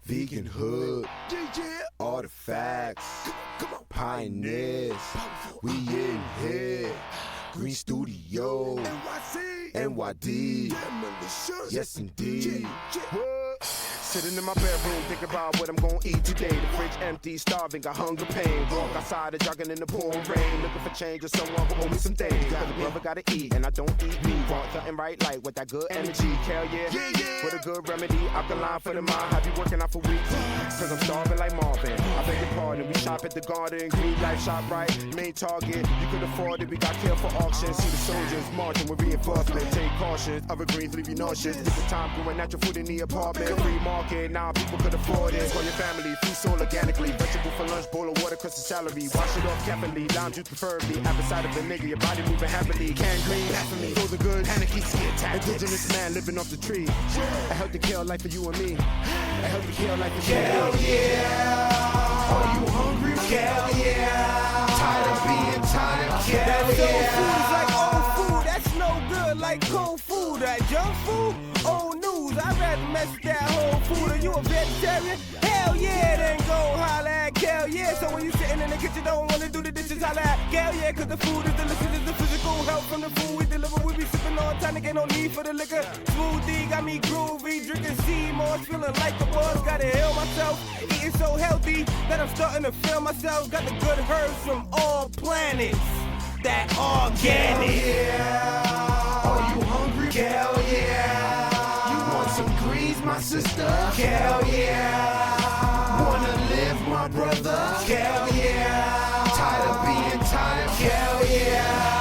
Vegan hood, artifacts, pioneers, we in here. Green Studio, NYD, yes indeed. Sitting in my bedroom, thinking about what I'm gonna eat today. The fridge empty, starving, got hunger pain. Walk outside, jogging in the pouring rain. Looking for change or someone who owe me some things. Cause the brother gotta eat, and I don't eat meat. Want something right light with that good energy. Hell yeah, with a good remedy. Alkaline for the mind, have you working out for weeks. Cause I'm starving like Marvin. I beg your pardon, we shop at the garden. Green life shop right, main target. You could afford it, we got killed for auction. See the soldiers marching with reinforcement. Take caution, other greens leave you nauseous. Different time growing natural food in the apartment. Free market. Now people could afford it. For your family, food sold organically. Vegetable for lunch, bowl of water, cause the salary. Wash it off carefully, lime juice preferably. Apple cider vinegar, your body moving happily. Canned green, that for me. For the good, panicky skin tactics. Indigenous man living off the tree. A healthy kill life for you and me. A healthy kill life for you and me. Hell yeah. Are you hungry? Hell yeah. Tired of being tired? Hell yeah. That food is like old food. That's no good. Like cold food. That junk food, old news. I'd rather mess with that whole food. Are you a vegetarian? Hell yeah, then go holla at hell yeah. So when you sitting in the kitchen, don't wanna do the dishes, holla at hell yeah. Cause the food is delicious, it's the physical help from the food we deliver. We be sipping on tonic, ain't no need for the liquor. Smoothie got me groovy, drinking Seymour, feeling like a boss. Gotta heal myself, eating so healthy that I'm starting to feel myself. Got the good herbs from all planets, that organic. Hell yeah. Are you hungry? Hell yeah. Some greens, my sister. Hell yeah. Wanna live, my brother. Hell yeah. Tired of being tired. Hell yeah.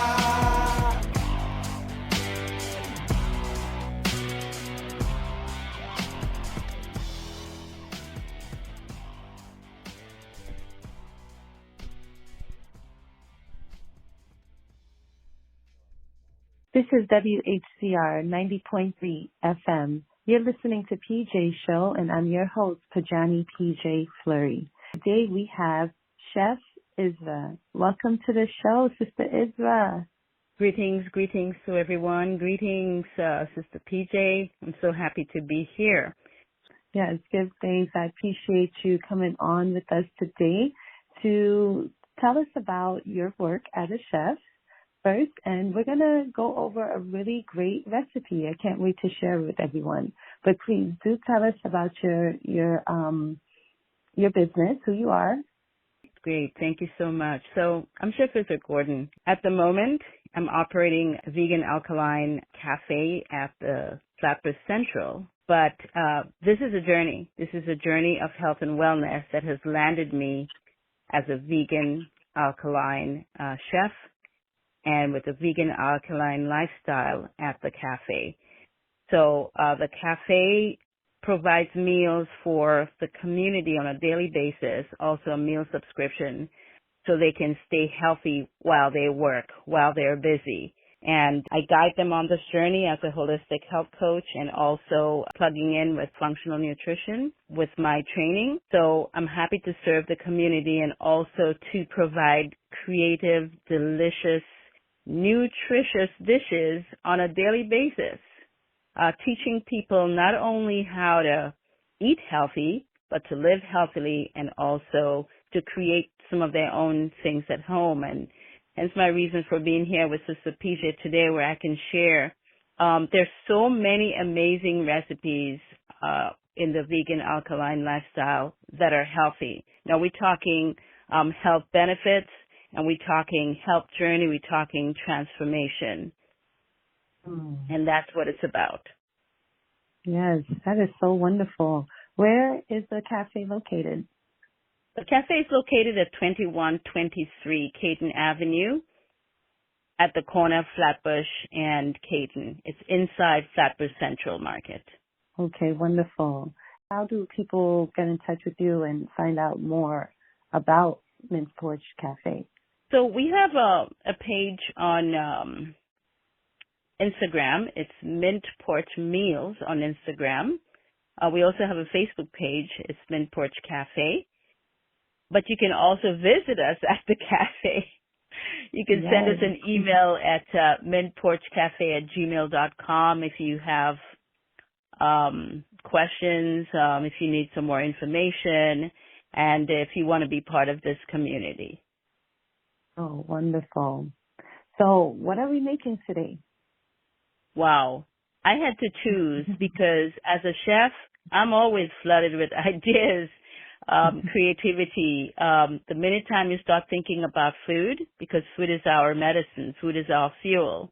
This is WHCR 90.3 FM. You're listening to PJ Show, and I'm your host, Pojanee PJ Fleury. Today we have Chef ISRA. Welcome to the show, Sister ISRA. Greetings to everyone. Greetings, Sister PJ. I'm so happy to be here. Yes, give thanks. I appreciate you coming on with us today to tell us about your work as a chef first, and we're going to go over a really great recipe. I can't wait to share it with everyone. But please do tell us about your business, who you are. Great. Thank you so much. So I'm Chef ISRA Gordon. At the moment, I'm operating a vegan alkaline cafe at the Flatbush Central. But this is a journey. This is a journey of health and wellness that has landed me as a vegan alkaline chef, and with a vegan alkaline lifestyle at the cafe. So the cafe provides meals for the community on a daily basis, also a meal subscription, so they can stay healthy while they work, while they're busy. And I guide them on this journey as a holistic health coach and also plugging in with functional nutrition with my training. So I'm happy to serve the community and also to provide creative, delicious, nutritious dishes on a daily basis, teaching people not only how to eat healthy, but to live healthily and also to create some of their own things at home. And hence my reason for being here with Sister PJ today, where I can share. There's so many amazing recipes in the vegan alkaline lifestyle that are healthy. Now we're talking health benefits, and we're talking health journey, we're talking transformation. And that's what it's about. Yes, that is so wonderful. Where is the cafe located? The cafe is located at 2123 Caton Avenue at the corner of Flatbush and Caton. It's inside Flatbush Central Market. Okay, wonderful. How do people get in touch with you and find out more about Mint Porch Cafe? So we have a page on Instagram. It's Mint Porch Meals on Instagram. We also have a Facebook page. It's Mint Porch Cafe. But you can also visit us at the cafe. You can send us an email at mintporchcafe@gmail.com if you have questions, if you need some more information, and if you want to be part of this community. Oh, wonderful. So what are we making today? Wow. I had to choose because as a chef, I'm always flooded with ideas, creativity. The minute time you start thinking about food, because food is our medicine, food is our fuel.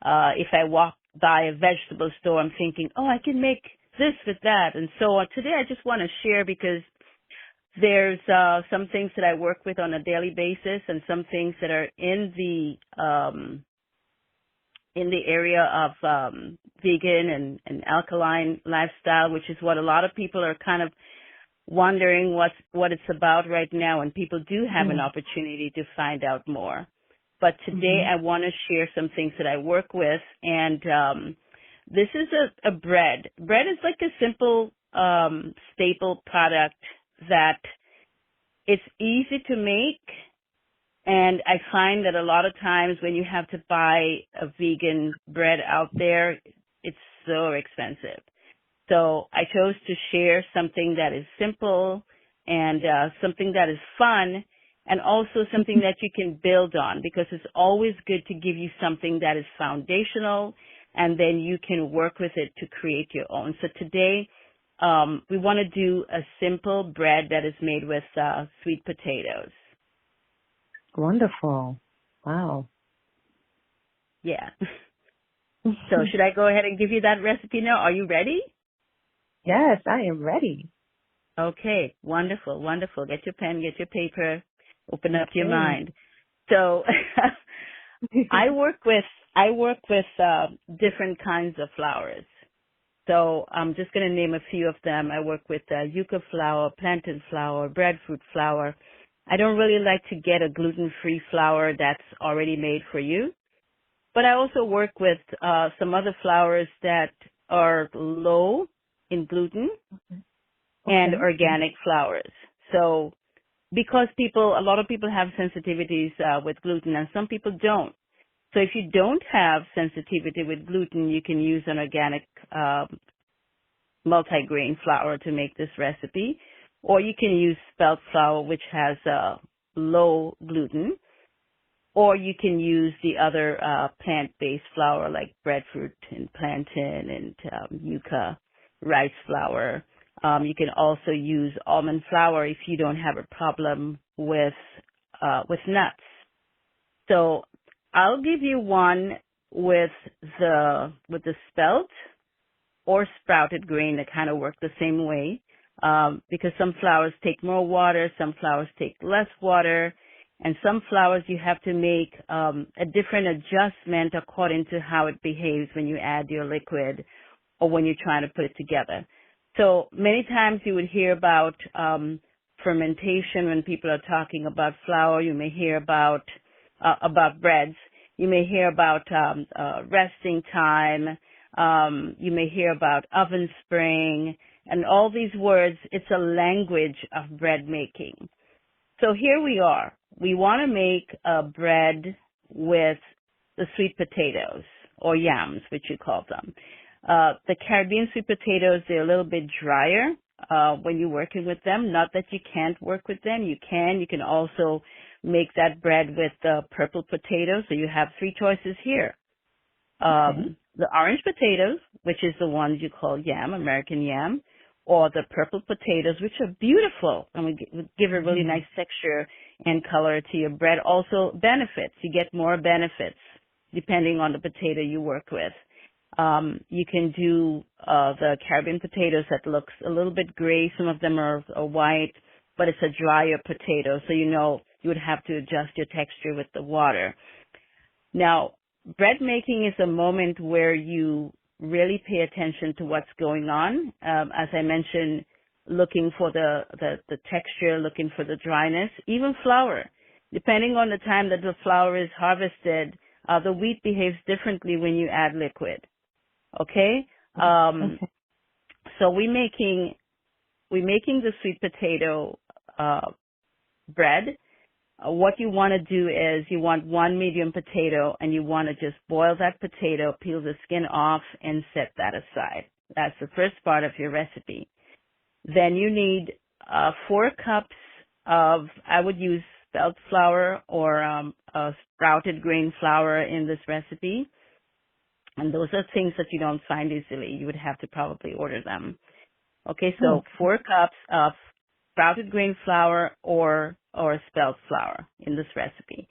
If I walk by a vegetable store, I'm thinking, oh, I can make this with that, and so on. Today I just want to share because there's some things that I work with on a daily basis and some things that are in the area of vegan and alkaline lifestyle, which is what a lot of people are kind of wondering what it's about right now, and people do have an opportunity to find out more. But today I want to share some things that I work with, and this is a bread. Bread is like a simple staple product that it's easy to make, and I find that a lot of times when you have to buy a vegan bread out there, it's so expensive. So I chose to share something that is simple and something that is fun, and also something that you can build on, because it's always good to give you something that is foundational, and then you can work with it to create your own. So today, we want to do a simple bread that is made with sweet potatoes. Wonderful. Wow. Yeah. So should I go ahead and give you that recipe now? Are you ready? Yes, I am ready. Okay. Wonderful. Wonderful. Get your pen, get your paper, open up your mind. So I work with different kinds of flours. So I'm just going to name a few of them. I work with yucca flour, plantain flour, breadfruit flour. I don't really like to get a gluten-free flour that's already made for you. But I also work with some other flours that are low in gluten and organic flours. So because a lot of people have sensitivities with gluten, and some people don't. So if you don't have sensitivity with gluten, you can use an organic multigrain flour to make this recipe, or you can use spelt flour, which has low gluten, or you can use the other plant-based flour like breadfruit and plantain and yucca rice flour. You can also use almond flour if you don't have a problem with nuts. So I'll give you one with the spelt or sprouted grain that kind of work the same way, because some flours take more water, some flours take less water, and some flours you have to make a different adjustment according to how it behaves when you add your liquid or when you're trying to put it together. So many times you would hear about fermentation when people are talking about flour. You may hear about breads. You may hear about resting time. You may hear about oven spring, and all these words. It's a language of bread making. So here we are. We want to make a bread with the sweet potatoes, or yams, which you call them. The Caribbean sweet potatoes, they're a little bit drier when you're working with them. Not that you can't work with them. You can. You can also make that bread with the purple potatoes. So you have three choices here. The orange potatoes, which is the ones you call yam, American yam, or the purple potatoes, which are beautiful and would give a really nice texture and color to your bread. Also benefits. You get more benefits depending on the potato you work with. You can do the Caribbean potatoes that looks a little bit gray. Some of them are white, but it's a drier potato, so you would have to adjust your texture with the water. Now, bread making is a moment where you really pay attention to what's going on. As I mentioned, looking for the texture, looking for the dryness, even flour. Depending on the time that the flour is harvested, the wheat behaves differently when you add liquid. Okay? So we're making the sweet potato bread. What you want to do is you want one medium potato, and you want to just boil that potato, peel the skin off, and set that aside. That's the first part of your recipe. Then you need 4 cups of, I would use spelt flour or sprouted grain flour in this recipe. And those are things that you don't find easily. You would have to probably order them. Okay, so 4 cups of sprouted grain flour or spelt flour in this recipe.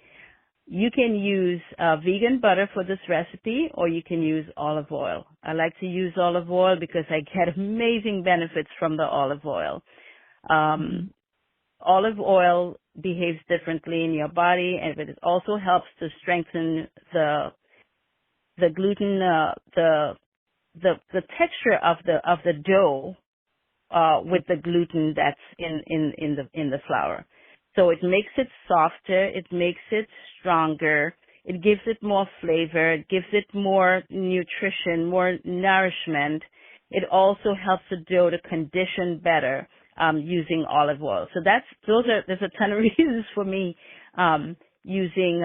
You can use vegan butter for this recipe, or you can use olive oil. I like to use olive oil because I get amazing benefits from the olive oil. Olive oil behaves differently in your body, and it also helps to strengthen the gluten, the texture of the dough with the gluten that's in the flour. So it makes it softer, it makes it stronger, it gives it more flavor, it gives it more nutrition, more nourishment. It also helps the dough to condition better using olive oil. So there's a ton of reasons for me using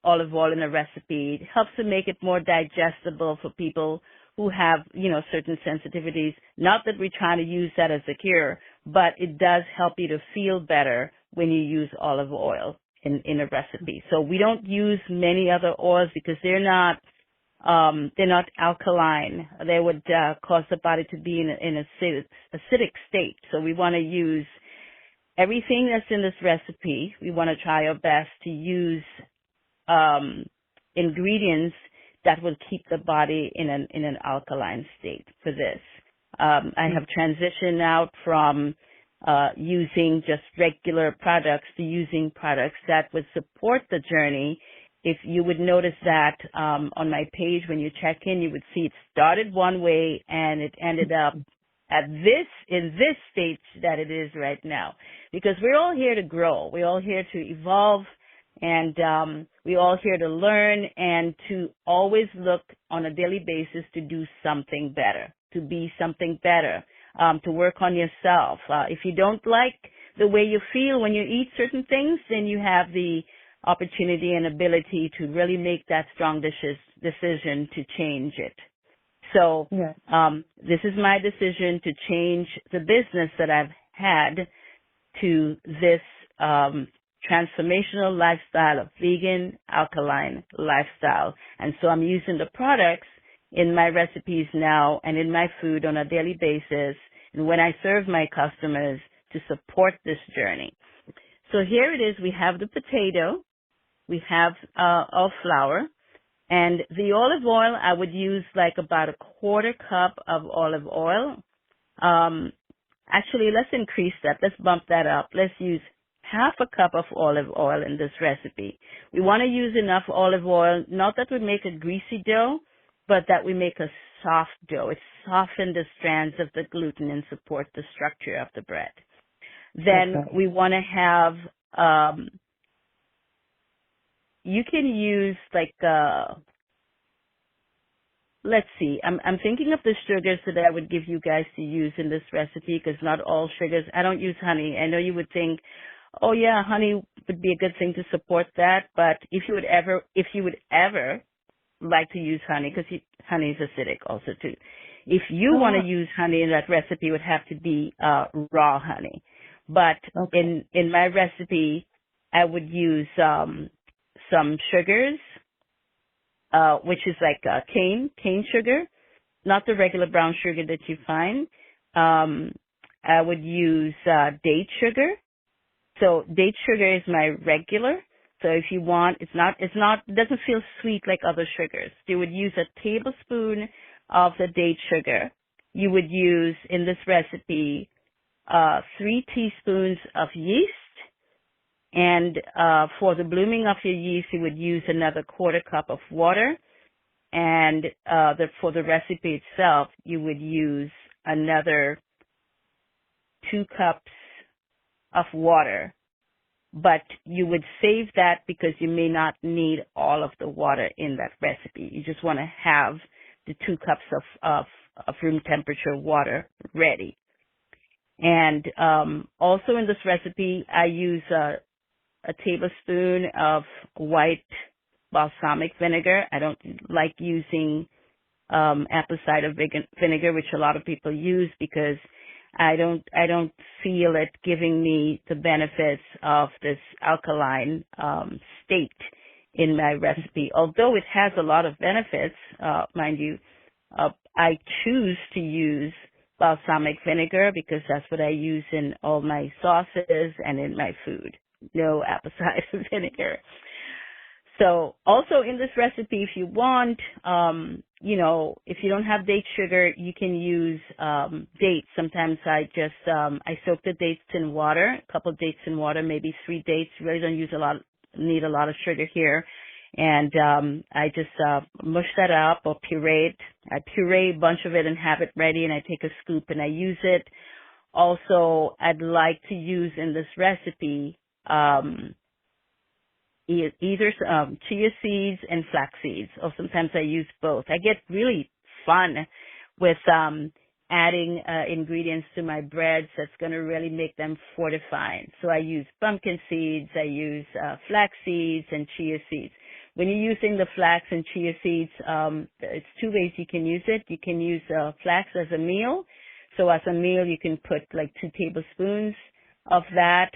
olive oil in a recipe. It helps to make it more digestible for people who have, certain sensitivities. Not that we're trying to use that as a cure, but it does help you to feel better when you use olive oil in a recipe. So we don't use many other oils because they're not alkaline. They would cause the body to be in an acidic state. So we want to use everything that's in this recipe. We want to try our best to use ingredients that will keep the body in an alkaline state for this. I have transitioned out from using just regular products to using products that would support the journey. If you would notice that on my page when you check in, you would see it started one way and it ended up in this stage that it is right now. Because we're all here to grow. We're all here to evolve, and we're all here to learn and to always look on a daily basis to do something better, to be something better, to work on yourself. If you don't like the way you feel when you eat certain things, then you have the opportunity and ability to really make that strong decision to change it. So this is my decision to change the business that I've had to this transformational lifestyle of vegan, alkaline lifestyle. And so I'm using the products in my recipes now and in my food on a daily basis, and when I serve my customers, to support this journey. So here it is. We have the potato. We have our flour. And the olive oil, I would use like about a 1/4 cup of olive oil. Actually, let's increase that. Let's bump that up. Let's use 1/2 cup of olive oil in this recipe. We want to use enough olive oil, not that we make a greasy dough, but that we make a soft dough. It softens the strands of the gluten and support the structure of the bread. Then we want to have, you can use like, let's see, I'm thinking of the sugars that I would give you guys to use in this recipe, because not all sugars, I don't use honey. I know you would think, oh yeah, honey would be a good thing to support that, but if you would ever like to use honey, because honey is acidic also too. If you want to use honey in that recipe, it would have to be raw honey. But in my recipe, I would use some sugars, which is like cane sugar, not the regular brown sugar that you find. I would use date sugar. So date sugar is my regular. So if you want, it doesn't feel sweet like other sugars. You would use a tablespoon of the date sugar. You would use in this recipe 3 teaspoons of yeast. And for the blooming of your yeast, you would use another 1/4 cup of water. And for the recipe itself, you would use another 2 cups of water. But you would save that because you may not need all of the water in that recipe. You just want to have the 2 cups of room temperature water ready. And also in this recipe, I use a tablespoon of white balsamic vinegar. I don't like using apple cider vinegar, which a lot of people use because I don't feel it giving me the benefits of this alkaline state in my recipe. Although it has a lot of benefits, mind you, I choose to use balsamic vinegar because that's what I use in all my sauces and in my food. No apple cider vinegar. So also in this recipe, if you want, if you don't have date sugar, you can use dates. Sometimes I just I soak the dates in water, a couple of dates in water, maybe 3 dates. Really don't need a lot of sugar here. And I just mush that up or puree it. I puree a bunch of it and have it ready, and I take a scoop and I use it. Also, I'd like to use in this recipe either chia seeds and flax seeds, or sometimes I use both. I get really fun with adding ingredients to my breads that's going to really make them fortifying. So I use pumpkin seeds, I use flax seeds and chia seeds. When you're using the flax and chia seeds, it's 2 ways you can use it. You can use flax as a meal. So as a meal, you can put like 2 tablespoons of that.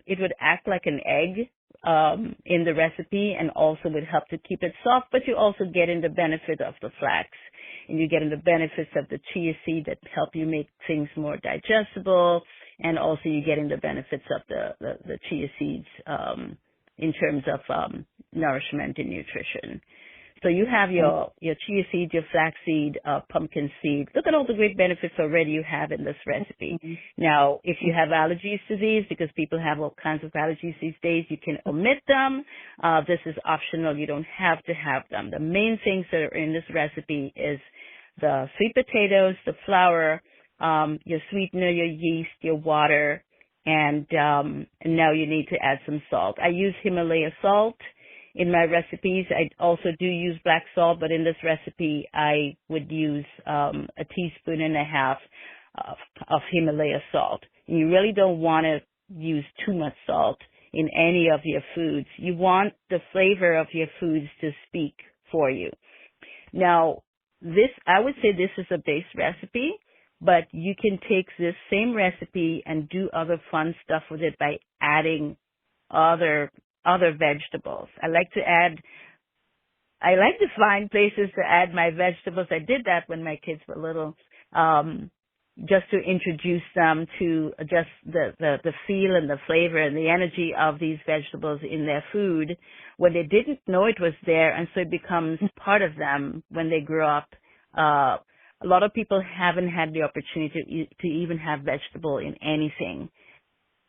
It would act like an egg in the recipe and also would help to keep it soft, but you also get in the benefit of the flax and you get in the benefits of the chia seed that help you make things more digestible, and also you get in the benefits of the chia seeds in terms of nourishment and nutrition. So you have your chia seed, your flaxseed, pumpkin seed. Look at all the great benefits already you have in this recipe. Mm-hmm. Now, if you have allergies to these, because people have all kinds of allergies these days, you can omit them. This is optional. You don't have to have them. The main things that are in this recipe is the sweet potatoes, the flour, your sweetener, your yeast, your water, and now you need to add some salt. I use Himalaya salt in my recipes. I also do use black salt, but in this recipe, I would use a teaspoon and a half of Himalaya salt. You really don't want to use too much salt in any of your foods. You want the flavor of your foods to speak for you. Now, I would say this is a base recipe, but you can take this same recipe and do other fun stuff with it by adding other vegetables. I like to find places to add my vegetables. I did that when my kids were little, just to introduce them to just the feel and the flavor and the energy of these vegetables in their food when they didn't know it was there, and so it becomes part of them when they grow up. A lot of people haven't had the opportunity to even have vegetable in anything.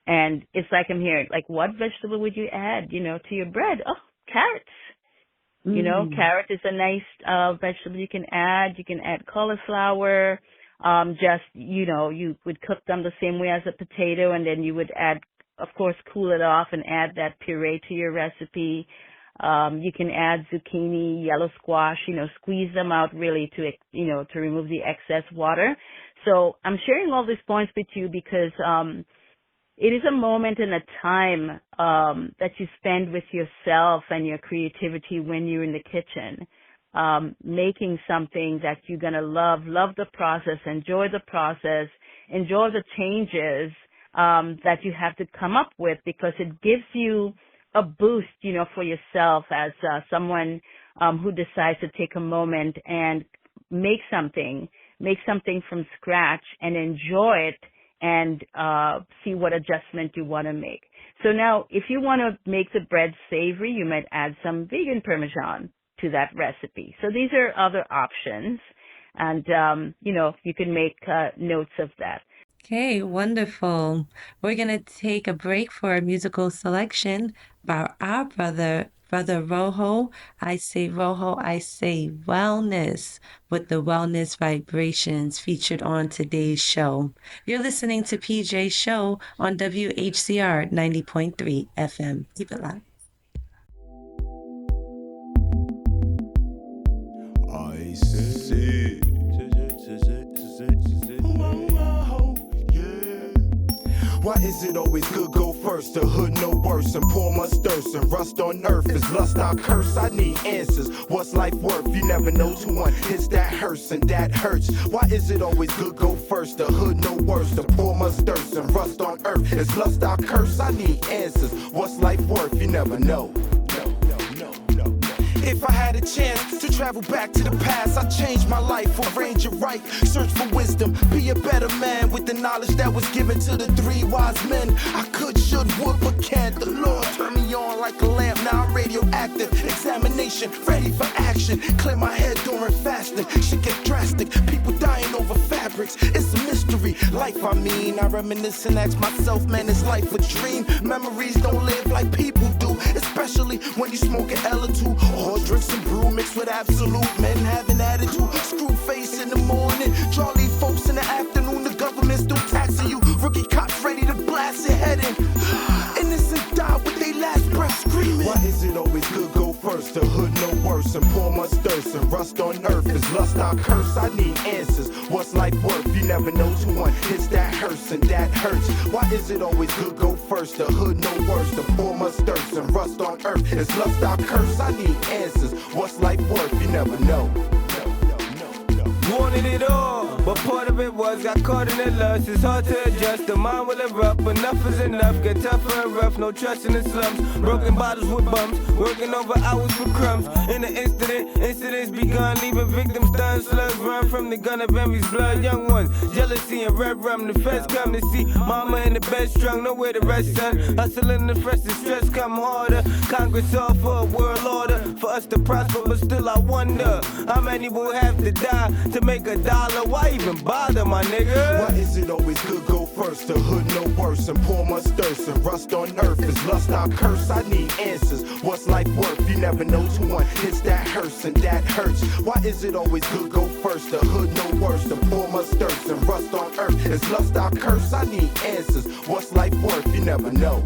And it's like I'm hearing, like, what vegetable would you add, to your bread? Oh, carrots. Mm. Carrot is a nice vegetable you can add. You can add cauliflower. You would cook them the same way as a potato, and then you would add, of course, cool it off and add that puree to your recipe. You can add zucchini, yellow squash, squeeze them out really to remove the excess water. So I'm sharing all these points with you because it is a moment and a time that you spend with yourself and your creativity when you're in the kitchen, making something that you're going to love the process, enjoy the process, enjoy the changes that you have to come up with, because it gives you a boost, for yourself as someone who decides to take a moment and make something from scratch and enjoy it and see what adjustment you want to make. So now, if you want to make the bread savory, you might add some vegan Parmesan to that recipe. So these are other options, and, you can make notes of that. Okay, wonderful. We're going to take a break for a musical selection by our brother Rojo. I say Rojo, I say wellness, with the wellness vibrations featured on today's show. You're listening to PJ's show on WHCR 90.3 FM. Keep it locked. I say, Why is it always good go first? The hood no worse, and poor must thirst, and rust on earth is lust our curse. I need answers. What's life worth? You never know to one hits that hurts, and that hurts. Why is it always good go first? The hood no worse, the poor must thirst, and rust on earth is lust our curse. I need answers. What's life worth? You never know. If I had a chance to travel back to the past, I'd change my life, arrange it right, search for wisdom, be a better man with the knowledge that was given to the 3 wise men. I could, should, would, but can't. The Lord turned me on like a lamp, now I'm radioactive. Examination, ready for action. Clear my head during fasting, shit get drastic. People dying over fabrics, it's a mystery. Life, I mean, I reminisce and ask myself, man, is life a dream? Memories don't live like people do, especially when you smoke an L or two, or drink some brew mixed with absolute men having attitude. Screw face in the morning, Charlie folks in the afternoon. The government still taxing you. Rookie cops ready to blast your head in. Innocent die with their last breath screaming. Why is it always good go first? The hood no worse, and poor must thirst, and rust on earth is lust our curse. I need answers. What's life worth? You never know to one hits that hurts, and that hurts. Why is it always good go first? The hood no worse, the poor must thirst, and rust on earth is lust our curse. I need answers. What's life worth? You never know. Wanted it all, but part of it was got caught in the lust. It's hard to adjust, the mind will erupt. Enough is enough, get tougher and rough. No trust in the slums, broken bottles with bumps, working over hours for crumbs. In the incidents begun, leaving victims stunned. Slugs run from the gun of envy's blood. Young ones, jealousy and red rum. The feds come to see mama in the bed strung, nowhere to rest, son. Hustling the fresh, the stress come harder. Congress all for a world order, for us to prosper, but still I wonder how many will have to die to make $1. Why even bother, my nigga? Why is it always good go first? The hood no worse, and poor must thirst, and rust on earth is lust our curse. I need answers. What's life worth? You never know to one hits that hurts, and that hurts. Why is it always good go first? The hood no worse, the poor must thirst, and rust on earth is lust our curse. I need answers. What's life worth? You never know.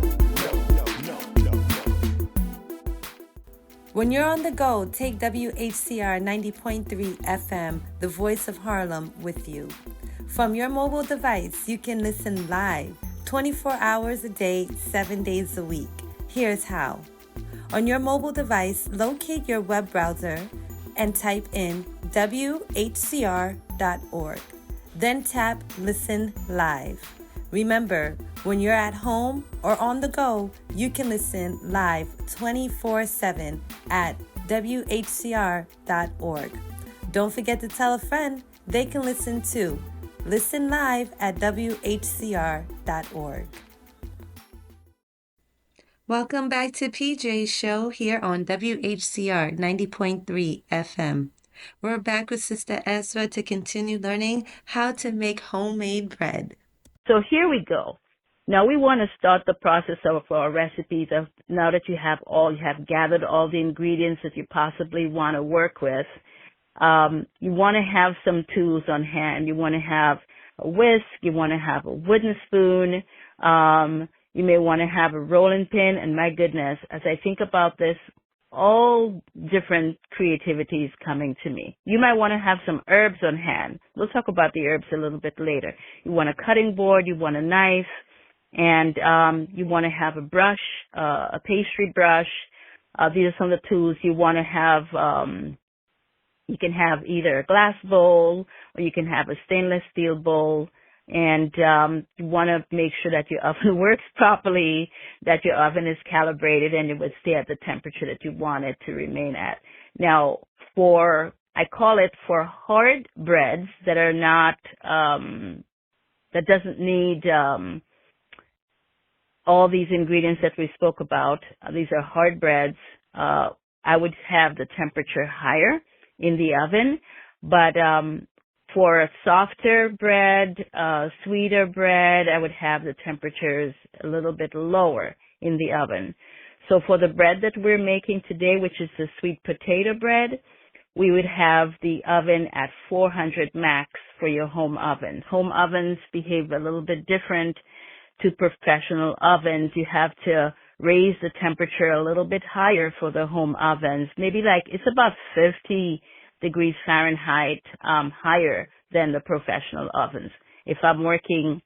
When you're on the go, take WHCR 90.3 FM, the voice of Harlem, with you. From your mobile device, you can listen live 24 hours a day, 7 days a week. Here's how. On your mobile device, locate your web browser and type in WHCR.org. Then tap Listen Live. Remember, when you're at home or on the go, you can listen live 24/7 at WHCR.org. Don't forget to tell a friend they can listen too. Listen live at WHCR.org. Welcome back to PJ's show here on WHCR 90.3 FM. We're back with Sister ISRA to continue learning how to make homemade bread. So here we go. Now we want to start the process of our recipes. Now that you have gathered all the ingredients that you possibly want to work with, you want to have some tools on hand. You want to have a whisk. You want to have a wooden spoon. You may want to have a rolling pin. And my goodness, as I think about this, all different creativities coming to me. You might want to have some herbs on hand. We'll talk about the herbs a little bit later. You want a cutting board, you want a knife, and you want to have a brush, a pastry brush. These are some of the tools you want to have. You can have either a glass bowl or you can have a stainless steel bowl. And you want to make sure that your oven works properly, that your oven is calibrated, and it would stay at the temperature that you want it to remain at. Now, I call it for hard breads that are not, that doesn't need all these ingredients that we spoke about. These are hard breads. I would have the temperature higher in the oven, but for a softer bread, sweeter bread, I would have the temperatures a little bit lower in the oven. So for the bread that we're making today, which is the sweet potato bread, we would have the oven at 400 max for your home oven. Home ovens behave a little bit different to professional ovens. You have to raise the temperature a little bit higher for the home ovens. Maybe like it's about 50 degrees Fahrenheit higher than the professional ovens. If I'm working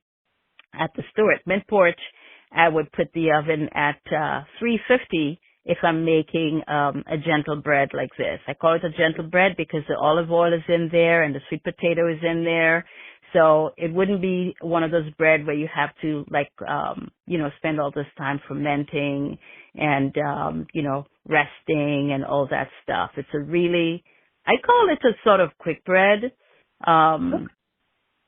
at the store at Mint Porch, I would put the oven at 350 if I'm making a gentle bread like this. I call it a gentle bread because the olive oil is in there and the sweet potato is in there. So it wouldn't be one of those bread where you have to spend all this time fermenting and, resting and all that stuff. It's I call it a sort of quick bread.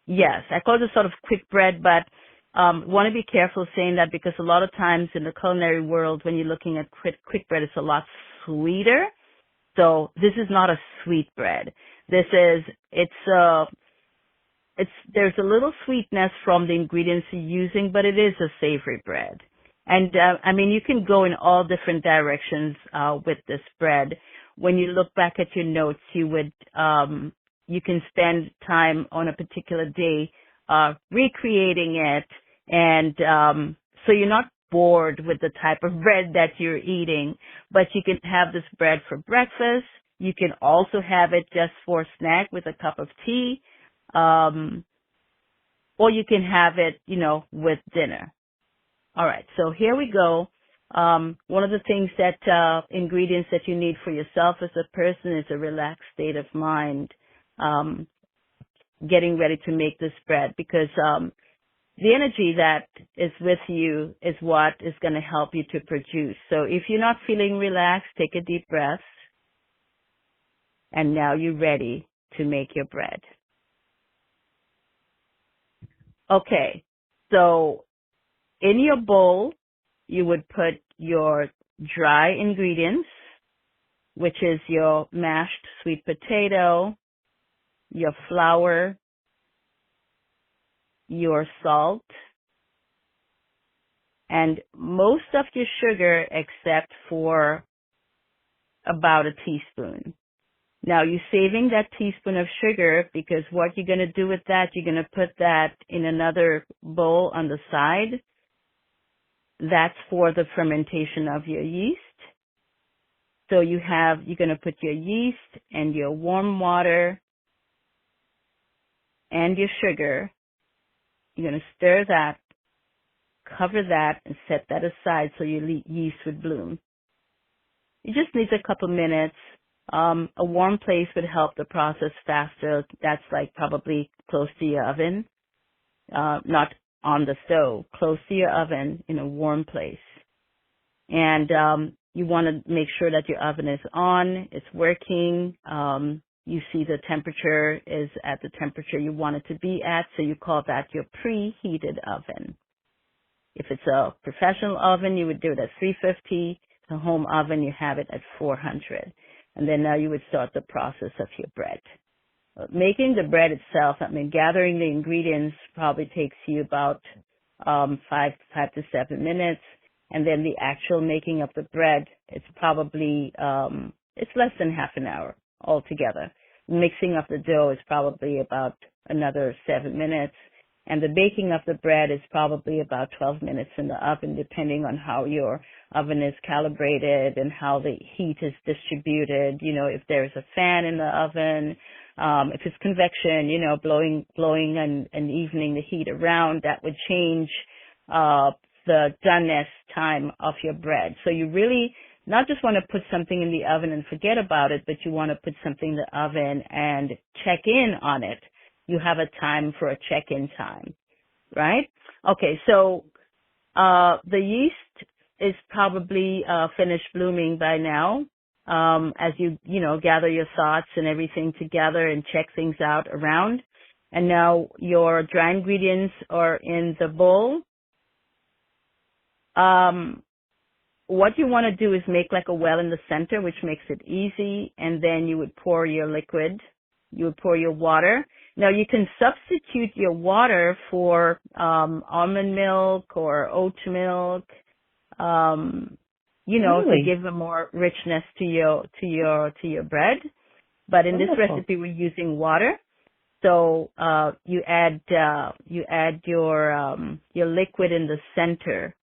Yes, I call it a sort of quick bread, but want to be careful saying that because a lot of times in the culinary world, when you're looking at quick bread, it's a lot sweeter. So this is not a sweet bread. There's a little sweetness from the ingredients you're using, but it is a savory bread. And, you can go in all different directions, with this bread. When you look back at your notes, you can spend time on a particular day, recreating it. And, so you're not bored with the type of bread that you're eating, but you can have this bread for breakfast. You can also have it just for a snack with a cup of tea. Or you can have it, with dinner. All right. So here we go. One of the things ingredients that you need for yourself as a person is a relaxed state of mind, getting ready to make this bread because, the energy that is with you is what is going to help you to produce. So if you're not feeling relaxed, take a deep breath. And now you're ready to make your bread. Okay. So in your bowl, you would put your dry ingredients, which is your mashed sweet potato, your flour, your salt, and most of your sugar except for about a teaspoon. Now you're saving that teaspoon of sugar because what you're going to do with that, you're going to put that in another bowl on the side. That's for the fermentation of your yeast. So you're going to put your yeast and your warm water and your sugar. You're going to stir that, cover that, and set that aside so your yeast would bloom. It just needs a couple minutes. A warm place would help the process faster. That's like probably close to your oven, not on the stove, close to your oven in a warm place. And you want to make sure that your oven is on, it's working. You see the temperature is at the temperature you want it to be at, so you call that your preheated oven. If it's a professional oven, you would do it at 350. The home oven, you have it at 400. And then now you would start the process of your bread. Making the bread itself, gathering the ingredients probably takes you about 5 to 7 minutes. And then the actual making of the bread, it's probably, it's less than half an hour altogether. Mixing of the dough is probably about another 7 minutes. And the baking of the bread is probably about 12 minutes in the oven, depending on how your oven is calibrated and how the heat is distributed. If there's a fan in the oven, if it's convection, blowing and evening the heat around, that would change the doneness time of your bread. So you really not just want to put something in the oven and forget about it, but you want to put something in the oven and check in on it. You have a time for a check-in time, right? Okay, so the yeast is probably finished blooming by now. As you gather your thoughts and everything together and check things out around. And now your dry ingredients are in the bowl. What you want to do is make like a well in the center, which makes it easy. And then you would pour your liquid. You would pour your water. Now you can substitute your water for almond milk or oat milk. Really? To give a more richness to your bread. But in this recipe, we're using water. So you add your liquid in the center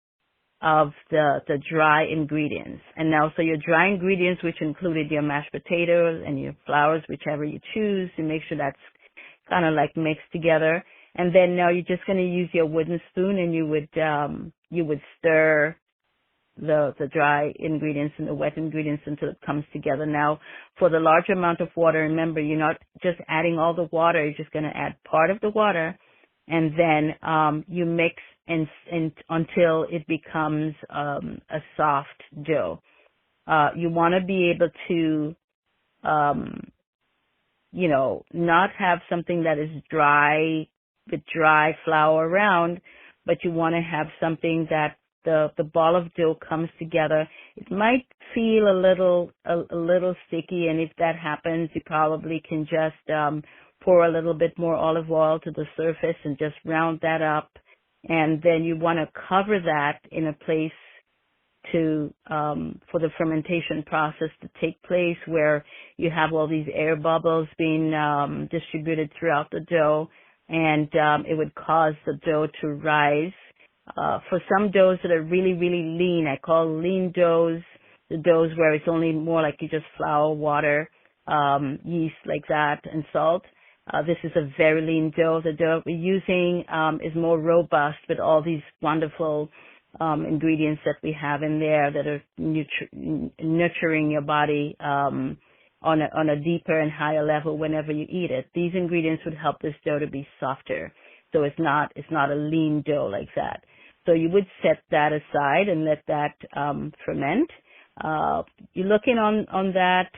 of the dry ingredients. And now, so your dry ingredients, which included your mashed potatoes and your flours, whichever you choose, you make sure that's kind of like mixed together. And then now you're just going to use your wooden spoon, and you would stir the dry ingredients and the wet ingredients until it comes together. Now, for the large amount of water, remember, you're not just adding all the water. You're just going to add part of the water, and then you mix and until it becomes a soft dough. You want to be able to, not have something that is dry with dry flour around, but you want to have something that the ball of dough comes together. It might feel a little sticky, and if that happens, you probably can just pour a little bit more olive oil to the surface and just round that up. And then you want to cover that in a place for the fermentation process to take place, where you have all these air bubbles being distributed throughout the dough, and it would cause the dough to rise. For some doughs that are really, really lean, I call lean doughs, the doughs where it's only more like you just flour, water, yeast like that, and salt. This is a very lean dough. The dough we're using is more robust with all these wonderful ingredients that we have in there that are nurturing your body on a deeper and higher level whenever you eat it. These ingredients would help this dough to be softer, so it's not a lean dough like that. So you would set that aside and let that ferment. You're looking on that.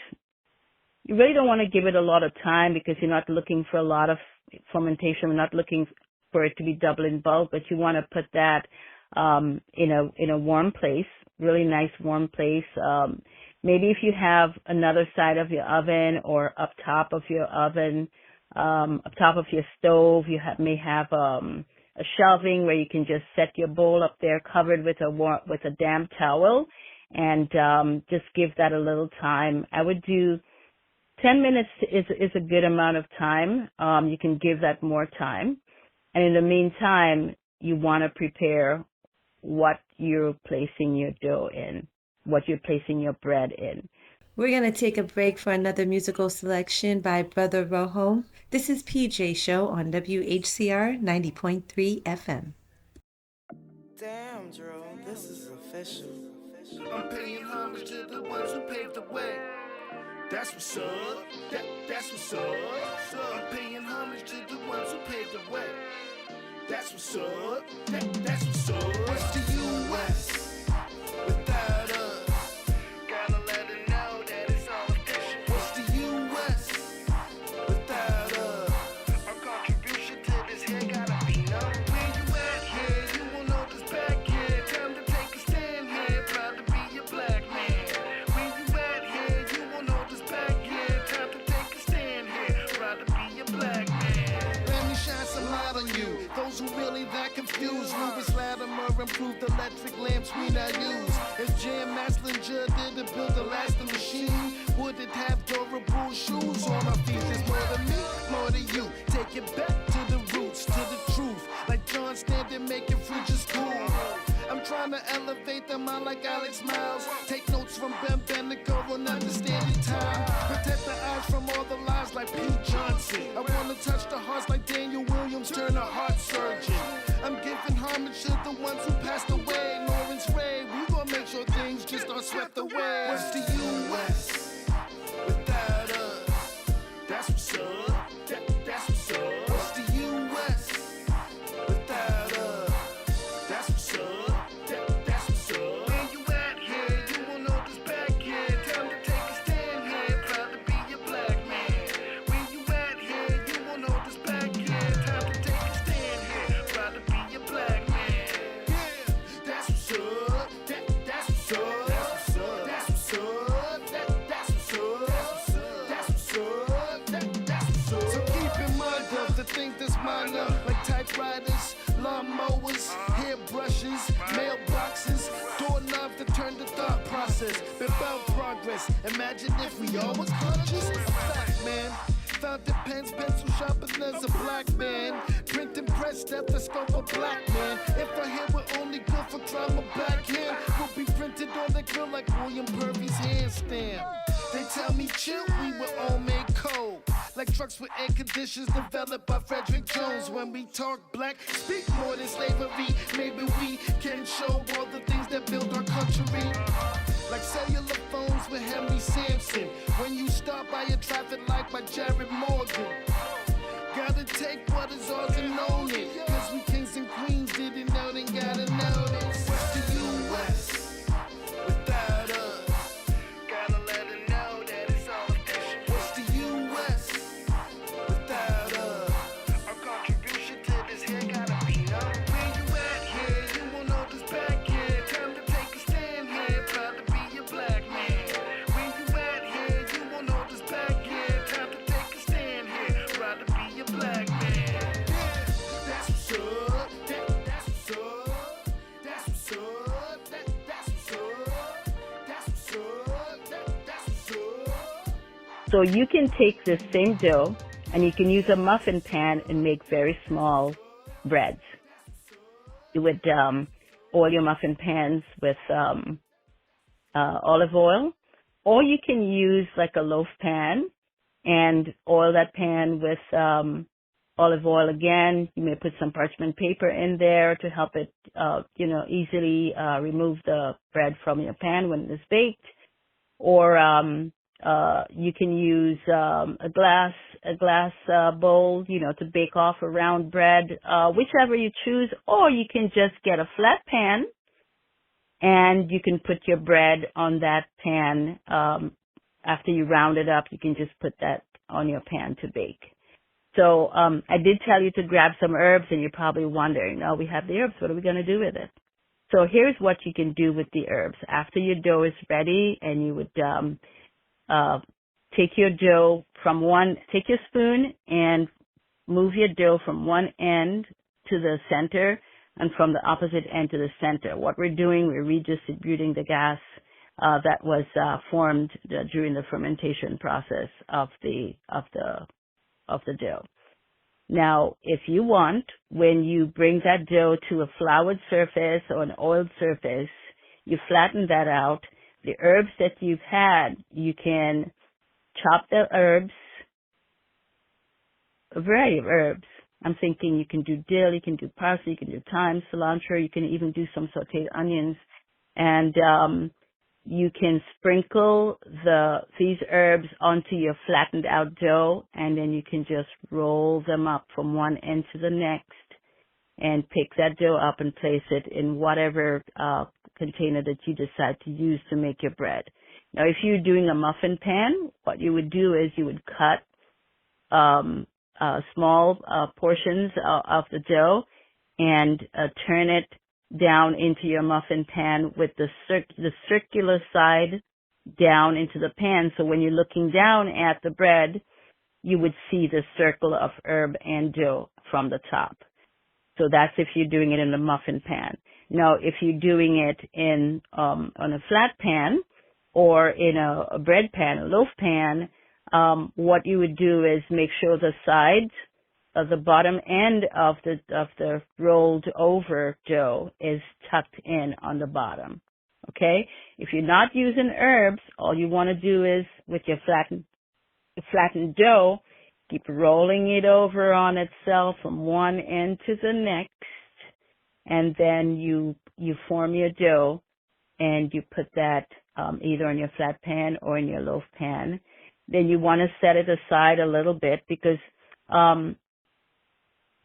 You really don't want to give it a lot of time because you're not looking for a lot of fermentation. We're not looking for it to be double in bulk, but you want to put that in a warm place, really nice warm place. Maybe if you have another side of your oven or up top of your oven, up top of your stove, you may have a shelving where you can just set your bowl up there covered with a damp towel, and just give that a little time. I would do 10 minutes is a good amount of time. You can give that more time. And in the meantime, you want to prepare what you're placing your dough in, what you're placing your bread in. We're going to take a break for another musical selection by Brother Rojo. This is PJ Show on WHCR 90.3 FM. Damn, Drew, this is official. I'm paying homage to the ones who paved the way. That's what's up. That's what's up. I'm paying homage to the ones who paved the way. That's what's up. That's what's up. What's the U.S. without us? Gotta let it know that it's all official. What's the U.S. without us? Our contribution to this here gotta be known. Where you at here? You won't know this back here. Time to take a stand here. Proud to be a black man. Where you at here? You won't know this back here. Time to take a stand here. Proud to be a black man. Let me shine some light on you. Those who really that confused. Lewis Latimer improved electric lamps we now use. If Jim Maslinger didn't build the lasting machine, would it have durable shoes on our feet? There's more to me, more to you. Take it back to the roots, to the truth. Like John Standing making fridges cool. I'm trying to elevate the mind like Alex Miles. Take notes from Ben Benico on understanding time. Protect the eyes from all the lies like Pete Johnson. I wanna touch the hearts like Daniel Williams, turn a heart surgeon. I'm giving homage to the ones who passed away. Lawrence Ray, we gon' make sure things just aren't swept away. What's the U.S. without us? That's what's up. That's what's up. What's the U.S. without us? That's what's up. That's what's up. Where you at here? You won't know this back here. Time to take a stand here. Proud to be a black man. Where you at here? You won't know this back here. Time to take a stand here. Proud to be a black man. Yeah, that's what's up. That's what's up. That's what's up. That's what's up. That's what's up. That's what's up. That's what's up. So keep in mind the things that's minor, like typewriters, lawnmowers, hairbrushes, mailboxes, doorknobs that turn the thought process. Been about progress. Imagine if we all was conscious. A fact, man. Fountain pens, pencil sharpeners, a black man. Print and press, stethoscope, a black man. If I hear we're only good for trauma backhand, we'll be printed on the grill like William Purvey's hand stamp. They tell me chill, we were all made cold. like trucks with air conditions developed by Frederick Jones. When we talk black, speak more than slavery. Maybe we can show all the things that build our country. Like cellular phones with Henry Sampson. When you stop by a traffic light by Jared Morgan. Gotta take what is ours and own it. Cause we kings and queens didn't know, then gotta know this. What's the U.S. without us? Gotta let her know that it's all official. What's the U.S. without us? Our contribution to this here gotta be known. Where you at here? You won't know this back here. Time to take a stand here. Proud to be a black man. Where you at here? You won't know this back here. Time to take a stand here. Proud to be a black man. Yeah, that's what's up. That's what's up. That's what's up. That's what's up. That's what's up. That's what's up. So you can take this same dough and you can use a muffin pan and make very small breads. You would oil your muffin pans with olive oil, or you can use like a loaf pan and oil that pan with olive oil again. You may put some parchment paper in there to help it, easily remove the bread from your pan when it's baked. Or you can use a glass bowl, to bake off a round bread, whichever you choose. Or you can just get a flat pan and you can put your bread on that pan. After you round it up, you can just put that on your pan to bake. So I did tell you to grab some herbs, and you're probably wondering, oh, we have the herbs. What are we going to do with it? So here's what you can do with the herbs. After your dough is ready, and you would take your dough take your spoon and move your dough from one end to the center and from the opposite end to the center. What we're doing, we're redistributing the gas that was formed during the fermentation process of the dough. Now, if you want, when you bring that dough to a floured surface or an oiled surface, you flatten that out. The herbs that you've had, you can chop the herbs, a variety of herbs. I'm thinking you can do dill, you can do parsley, you can do thyme, cilantro, you can even do some sauteed onions. And you can sprinkle these herbs onto your flattened out dough, and then you can just roll them up from one end to the next and pick that dough up and place it in whatever container that you decide to use to make your bread. Now, if you're doing a muffin pan, what you would do is you would cut small portions of the dough and turn it down into your muffin pan with the circular side down into the pan. So when you're looking down at the bread, you would see the circle of herb and dough from the top. So that's if you're doing it in a muffin pan. Now, if you're doing it in on a flat pan or in a bread pan, a loaf pan, what you would do is make sure the sides of the bottom end of the rolled over dough is tucked in on the bottom. Okay? If you're not using herbs, all you want to do is with your flattened dough, keep rolling it over on itself from one end to the next, and then you form your dough and you put that either in your flat pan or in your loaf pan. Then you want to set it aside a little bit because the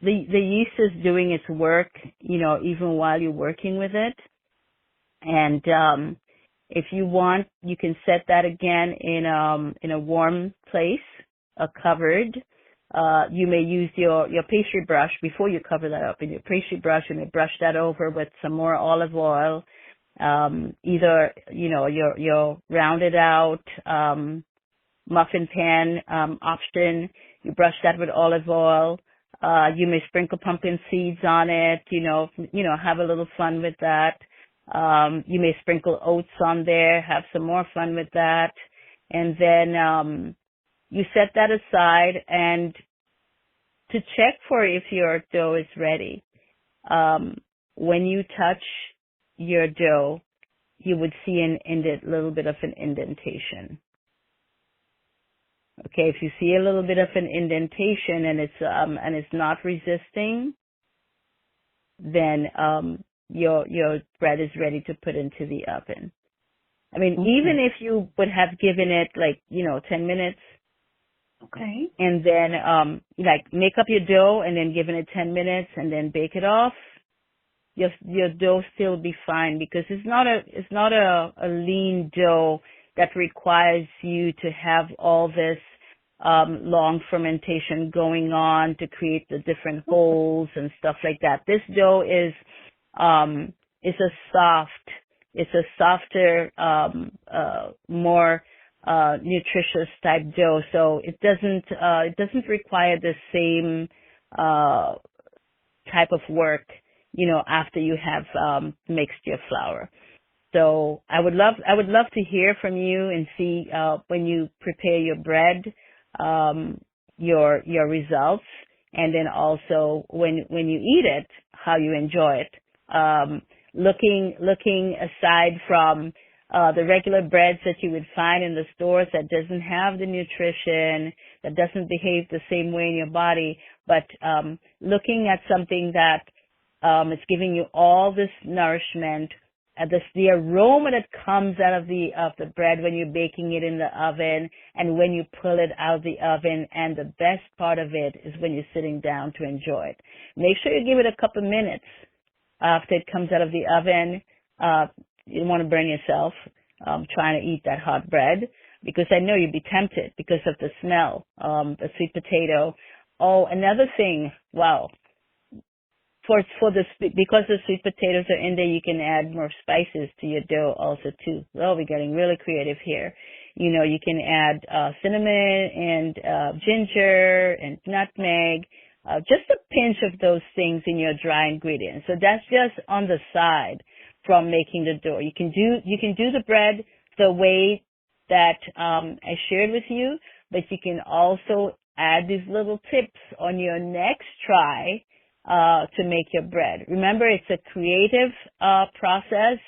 yeast is doing its work, even while you're working with it. And if you want, you can set that again in a warm place, covered. You may use your pastry brush before you cover that up. In your pastry brush, you may brush that over with some more olive oil. Either your rounded out muffin pan option, you brush that with olive oil. You may sprinkle pumpkin seeds on it, have a little fun with that. You may sprinkle oats on there, have some more fun with that. And then you set that aside, and to check for if your dough is ready, when you touch your dough, you would see a little bit of an indentation. Okay, if you see a little bit of an indentation and it's not resisting, then your bread is ready to put into the oven. I mean, even if you would have given it 10 minutes. Okay. And then make up your dough and then given it 10 minutes and then bake it off, your dough still be fine, because it's not a lean dough that requires you to have all this long fermentation going on to create the different holes and stuff like that. This dough is a softer, more nutritious type dough, so it doesn't require the same type of work, after you have mixed your flour. So I would love to hear from you and see when you prepare your bread, your results, and then also when you eat it, how you enjoy it. Looking aside from the regular breads that you would find in the stores that doesn't have the nutrition, that doesn't behave the same way in your body, but looking at something that is giving you all this nourishment, the aroma that comes out of the bread when you're baking it in the oven and when you pull it out of the oven, and the best part of it is when you're sitting down to enjoy it. Make sure you give it a couple minutes after it comes out of the oven. You don't want to burn yourself trying to eat that hot bread, because I know you'd be tempted because of the smell, the sweet potato. Oh, another thing, wow. Because the sweet potatoes are in there, you can add more spices to your dough also too. Oh, we're getting really creative here. You can add cinnamon and ginger and nutmeg, just a pinch of those things in your dry ingredients. So that's just on the side from making the dough. You can do the bread the way that I shared with you, but you can also add these little tips on your next try to make your bread. Remember, it's a creative process.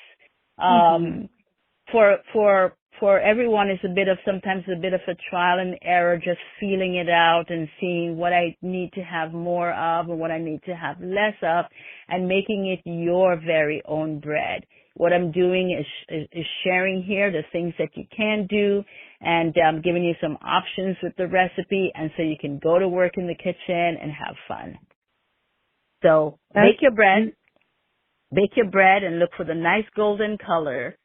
For everyone, it's sometimes a bit of a trial and error, just feeling it out and seeing what I need to have more of and what I need to have less of, and making it your very own bread. What I'm doing is sharing here the things that you can do, and giving you some options with the recipe, and so you can go to work in the kitchen and have fun. So bake your bread and look for the nice golden color.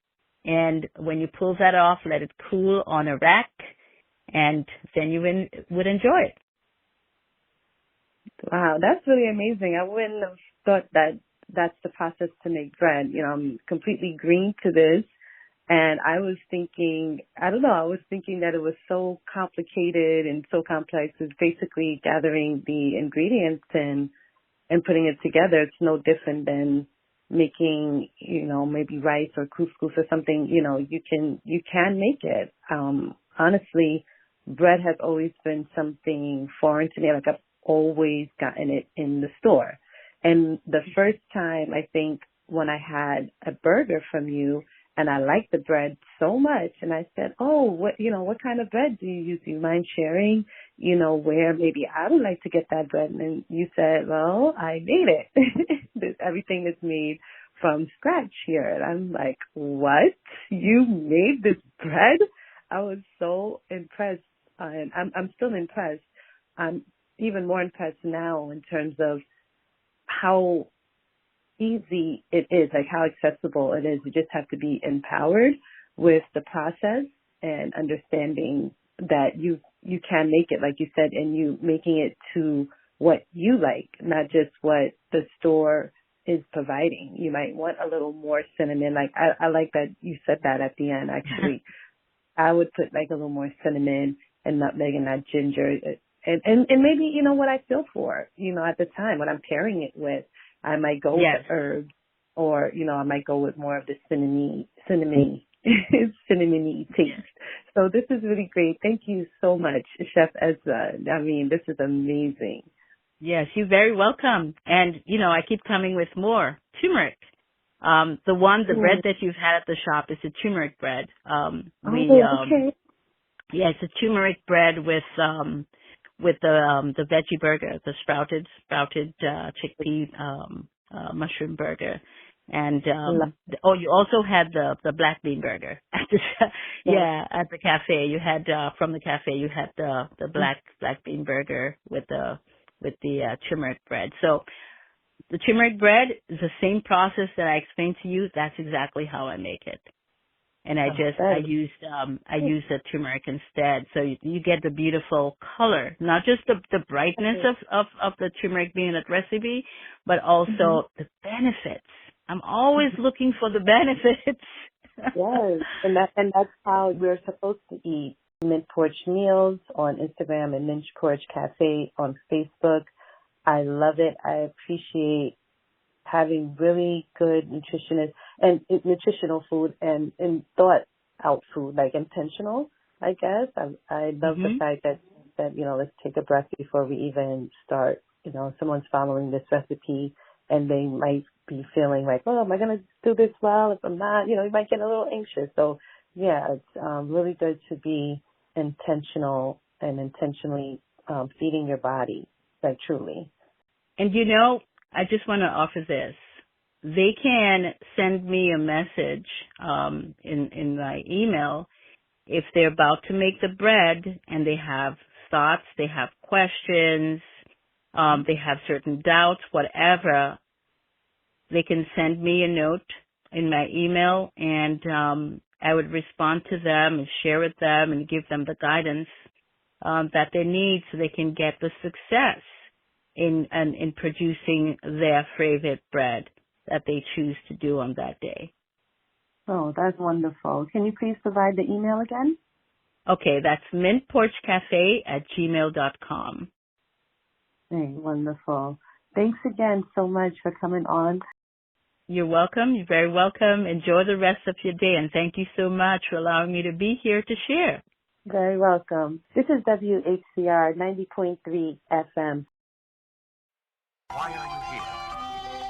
And when you pull that off, let it cool on a rack, and then you would enjoy it. Wow, that's really amazing. I wouldn't have thought that that's the process to make bread. I'm completely green to this. And I was thinking that it was so complicated and so complex. It's basically gathering the ingredients and putting it together. It's no different than making, maybe rice or couscous or something. You can make it. Honestly, bread has always been something foreign to me. Like, I've always gotten it in the store. And the first time, I think, when I had a burger from you, and I liked the bread so much, and I said, oh, what kind of bread do you use? Do you mind sharing, where maybe I would like to get that bread? And then you said, well, I made it. Everything is made from scratch here. And I'm like, what? You made this bread? I was so impressed. And I'm still impressed. I'm even more impressed now in terms of how easy it is, like how accessible it is. You just have to be empowered with the process and understanding that you can make it, like you said, and you making it to what you like, not just what the store is providing. You might want a little more cinnamon. Like, I like that you said that at the end, actually. I would put like a little more cinnamon and nutmeg and not ginger. And maybe, what I feel for, at the time, what I'm pairing it with. I might go with herbs, or, I might go with more of the cinnamony taste. So this is really great. Thank you so much, Chef Ezra. This is amazing. Yes, you're very welcome. And, I keep coming with more turmeric. The bread that you've had at the shop is a turmeric bread. Okay. Yeah, it's a turmeric bread with the veggie burger, the sprouted chickpea mushroom burger, and you also had the black bean burger at the at the cafe. You had from the cafe you had the black bean burger with the turmeric bread. So the turmeric bread is the same process that I explained to you. That's exactly how I make it. And I used the turmeric instead, so you get the beautiful color, not just the brightness of the turmeric being in that recipe, but also the benefits. I'm always looking for the benefits. Yes, and that's how we're supposed to eat. Mint Porch Meals on Instagram and Mint Porch Cafe on Facebook. I love it. I appreciate having really good nutritional food and thought out food, like intentional, I guess. I love the fact that, let's take a breath before we even start. Someone's following this recipe and they might be feeling like, oh, am I going to do this well? If I'm not, you might get a little anxious. So yeah, it's really good to be intentional and intentionally feeding your body, like truly. And I just want to offer this. They can send me a message in my email if they're about to make the bread and they have thoughts, they have questions, they have certain doubts, whatever. They can send me a note in my email, and I would respond to them and share with them and give them the guidance that they need so they can get the success in producing their favorite bread that they choose to do on that day. Oh, that's wonderful. Can you please provide the email again? Okay, that's mintporchcafe@gmail.com. Hey, wonderful. Thanks again so much for coming on. You're welcome. You're very welcome. Enjoy the rest of your day, and thank you so much for allowing me to be here to share. Very welcome. This is WHCR 90.3 FM. Why are you here?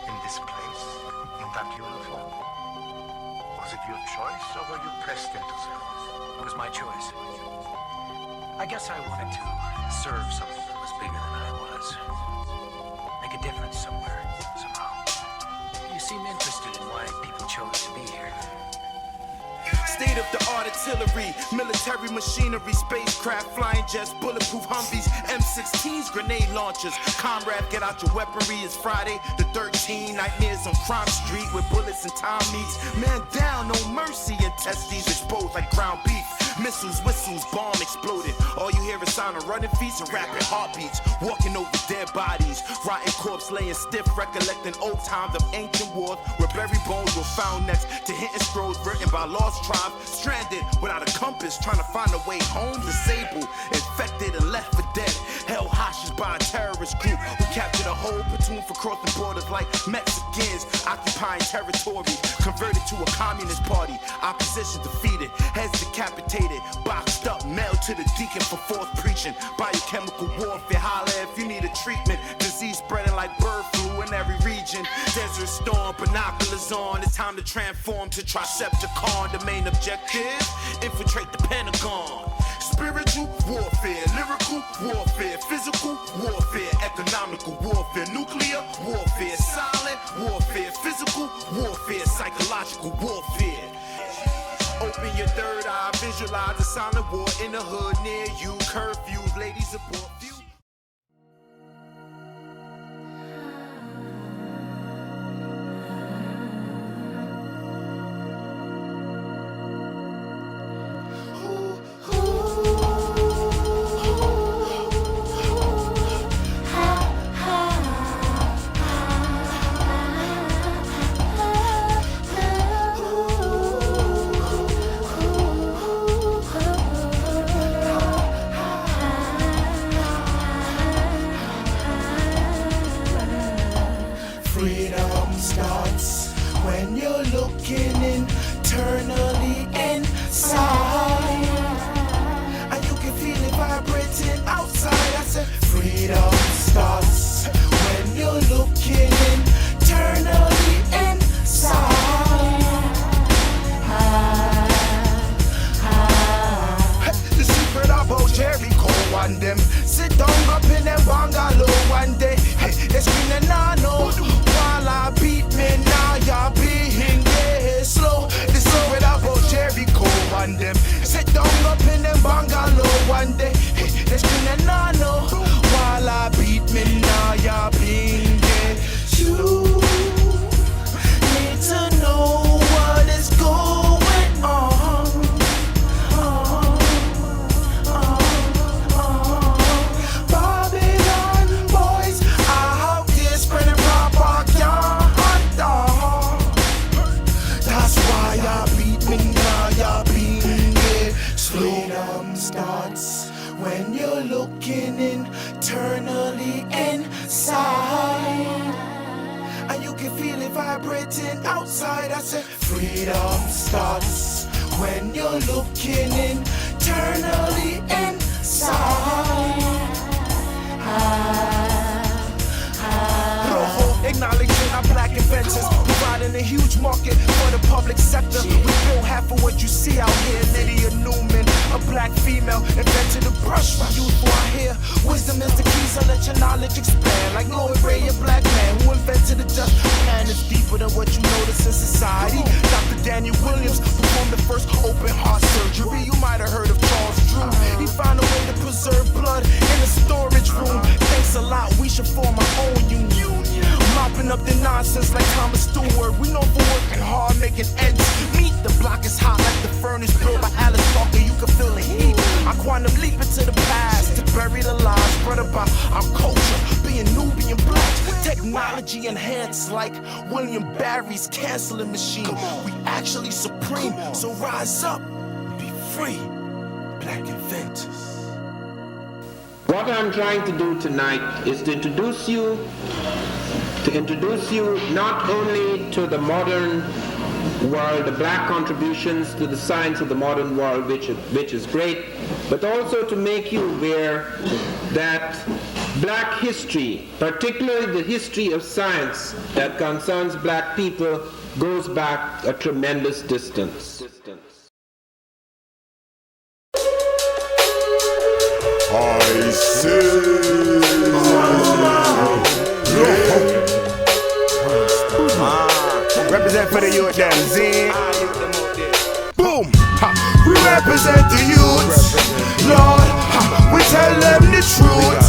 In this place? In that uniform? Was it your choice or were you pressed into service? It was my choice. I guess I wanted to serve something that was bigger than I was. Make a difference somewhere, somehow. You seem interested in why people chose to be here. State-of-the-art artillery, military machinery, spacecraft, flying jets, bulletproof Humvees, M16s, grenade launchers. Comrade, get out your weaponry. It's Friday the 13th. Nightmares on Crime Street where bullets and time meets. Man down, no mercy, and testes exposed like ground beef. Missiles, whistles, bomb exploded. All you hear is sound of running feet and rapid heartbeats. Walking over dead bodies, rotten corpse laying stiff, recollecting old times of ancient wars where buried bones were found next to hidden scrolls written by lost tribes, stranded without a compass, trying to find a way home. Disabled, infected, and left for dead. Held hostage by a terrorist group who captured a whole platoon for crossing borders like Mexicans, occupying territory, converted to a communist party. Opposition defeated, heads decapitated, boxed up, mailed to the deacon for false preaching. Biochemical warfare, holla if you need a treatment. Disease spreading like bird flu in every region. Desert storm, binoculars on. It's time to transform to Tricepticon. The main objective, infiltrate the Pentagon. Spiritual warfare, lyrical warfare, physical warfare, economical warfare, nuclear warfare, silent warfare, physical warfare, psychological warfare. Open your third eye, visualize a silent war in the hood near you. Curfews, ladies abort you. Freedom starts when you're looking internally inside, and you can feel it vibrating outside. I said freedom starts when you're looking internally inside. The secret outside. I said freedom starts when you're looking internally inside. ROJO, acknowledging our black inventors, providing a huge market for the public sector. We built half of what you see out here. Lydia Newman, a black female, invented a brush we use for our hair. Wisdom is the key, so let your knowledge expand. Like Lloyd Ray, a black man who invented the dust pan. It's deeper than what you notice in society. Dr. Daniel Williams performed the first open heart surgery. You might have heard of Charles Drew. He found a way to preserve blood in a storage room. Thanks a lot, we should form our own union. Mopping up the nonsense like Thomas Stewart. We know for working hard, making ends meet. The block is hot like the furnace built by Alice Walker. You can feel the heat. I quantum leap into the past to bury the lies spread about our culture, being Nubian black. Technology enhanced like William Barry's canceling machine. We actually supreme, so rise up, be free, black inventors. What I'm trying to do tonight is to introduce you not only to the modern world, the black contributions to the science of the modern world, which is great, but also to make you aware that black history, particularly the history of science that concerns black people, goes back a tremendous distance. I say, Represent for the youth, them, see? Boom! Ha. We represent the youths, Lord. Ha. We tell them the truth.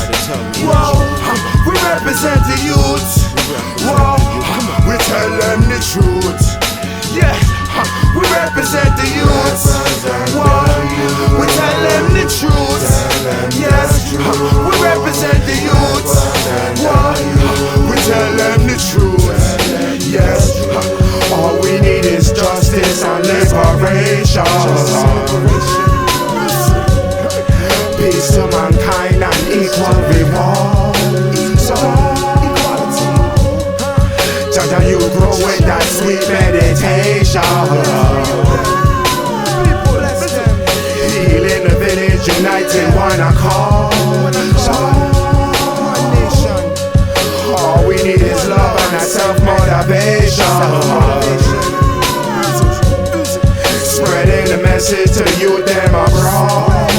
Whoa! Ha. We represent the youths. Whoa! Ha. We tell them the truth. Yeah! Ha. We represent the youths. Whoa! We tell them the truth. Yes! Ha. We represent the youths. Whoa! We tell them the truth. Yes! All we need is justice and liberation. Peace to mankind and equal reward. Jaja, you grow with that sweet meditation. Healing the village, uniting one accord. All we need is love and a self-motivation. Spreading the message to youth them abroad.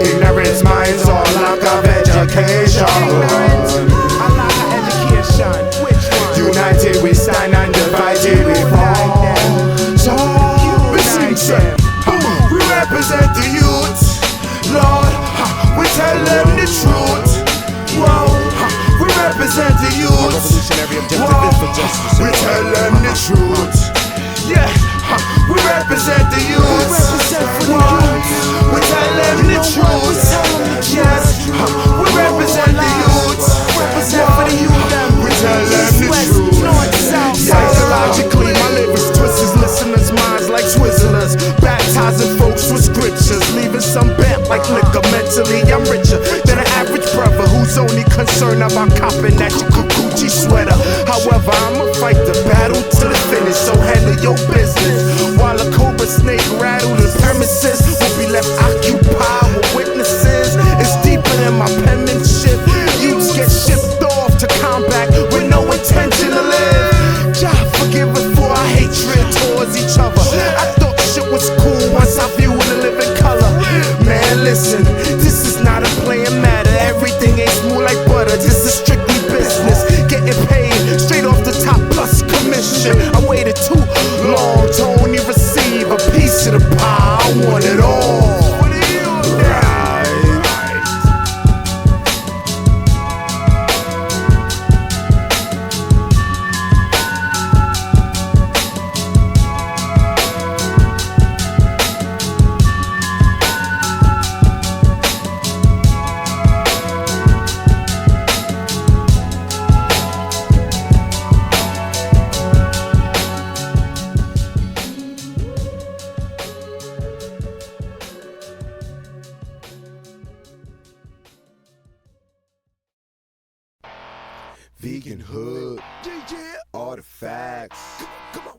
Ignorance minds or lack of education. United we stand and divided we fall. So united, we represent the youth, Lord. We tell them the truth. Whoa, we represent the youth. Whoa, we tell them the truth. Yeah, we represent the youth. Whoa, we tell them the truth. Yes, we represent the youth. We tell them the truth. Psychologically, my lyrics twist his listeners' minds like Twizzlers, baptizing folks with scriptures, leaving some bent like liquor. Mentally, I'm richer than an average brother who's only concerned about copping that Gucci sweater. However, I'ma fight the battle to the finish, so handle your business. While a cobra snake rattle the premises, we'll be left occupied with witnesses. It's deeper than my penmanship. Youths get shipped off to combat with no intention to live. God forgive us for our hatred towards each other. I thought shit was cool once I viewed the living color. Man, listen, this is not a playing matter. Everything ain't smooth like butter. This is strictly business. Getting paid straight off the top plus good. Artifacts,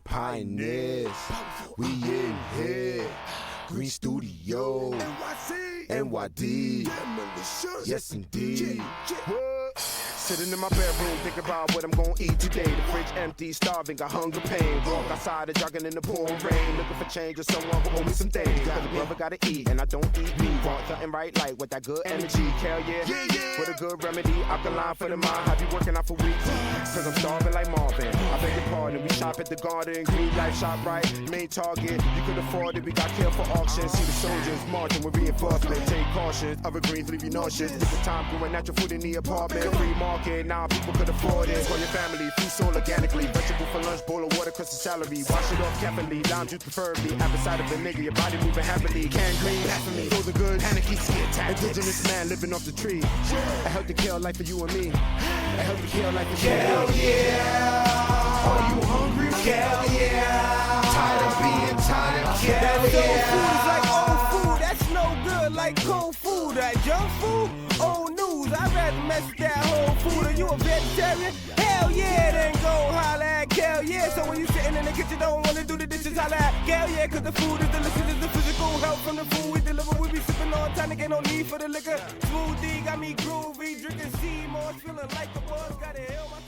pioneers, we in here. Green Studio, NYD, yes indeed. Sitting in my bedroom, thinking about what I'm gonna eat today. The fridge empty, starving, got hunger pain. Walk outside and jogging in the pouring rain. Looking for change or someone who owe me some things. Cause the brother gotta eat, and I don't eat meat. Want something right, like with that good energy. Hell yeah, with a good remedy. Alkaline for the mind, have you working out for weeks? Cause I'm starving like Marvin. I beg your pardon, we shop at the garden. Green life shop right, main target. You could afford it, we got killed for auction. See the soldiers marching with reinforcement. Take caution, other greens leave you nauseous. It's the time growing natural food in the apartment. Free market, now people could afford it. For your family, food sold organically. Vegetable for lunch, bowl of water, cause the salary. Wash it off carefully, lime juice preferably. Apple cider vinegar, your body moving happily. Canned green, half of me, those are good. Panicky skin tactics. Indigenous man living off the tree. A healthy kill life for you and me. A healthy kill life for you and me. Hell yeah! Are you hungry? Hell yeah! Tired of being tired? Hell yeah! Food is like old food, that's no good. Like cold food, that junk food, old news. I'd rather mess with that whole food. Are you a vegetarian? Hell yeah, then go holla at hell yeah. So when you sitting in the kitchen, don't wanna do the dishes, holla at hell yeah. Cause the food is delicious, it's the physical help from the food we deliver. We be sipping on tonic, ain't no need for the liquor. Smoothie got me groovy, drinking Seymour's, feeling like the buzz, gotta heal my